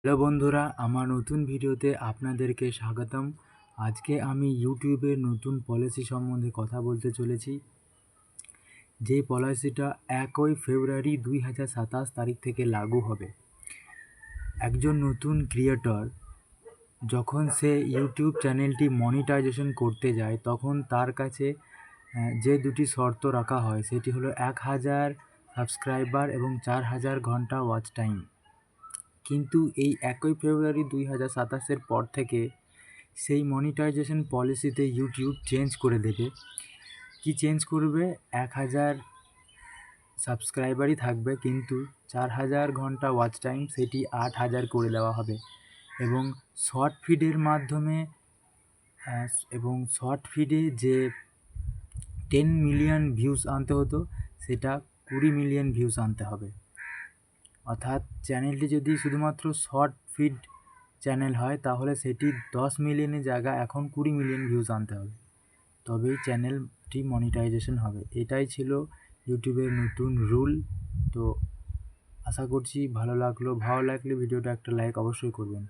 Hello বন্ধুরা, আমার নতুন ভিডিওতে আপনাদেরকে স্বাগতম। আজকে আমি ইউটিউবের নতুন পলিসি সম্বন্ধে কথা বলতে চলেছি। যে পলিসিটা 1 ফেব্রুয়ারি 2027 তারিখ থেকে লাগু হবে। একজন নতুন ক্রিয়েটর যখন সে ইউটিউব চ্যানেলটি মনিটাইজেশন করতে যায়, তখন তার কাছে যে দুটি শর্ত রাখা হয় সেটি হলো 1000 সাবস্ক্রাইবার এবং 4000 ঘন্টা ওয়াচ টাইম। কিন্তু এই 1 ফেব্রুয়ারি 2027-এর পর থেকে সেই মনিটাইজেশন পলিসিতে ইউটিউব চেঞ্জ করে দেবে। কি চেঞ্জ করবে? 1000 সাবস্ক্রাইবারই থাকবে, কিন্তু 4000 ঘন্টা ওয়াচ টাইম সেটি 8000 করে দেওয়া হবে। এবং শর্ট ফিডের মাধ্যমে শর্ট ফিডে যে 10 মিলিয়ন ভিউজ আনতে হতো, সেটা 20 মিলিয়ন ভিউজ আনতে হবে। অর্থাৎ চ্যানেলটি যদি শুধুমাত্র শর্ট ফিড চ্যানেল হয়, তাহলে সেটি 10 মিলিয়নের জায়গায় এখন 20 মিলিয়ন ভিউজ আনতে হবে, তবেই চ্যানেলটি মনিটাইজেশন হবে। এটাই ছিল ইউটিউবের নতুন রুল। তো আশা করছি ভালো লাগলে ভিডিওটা একটা লাইক অবশ্যই করবেন।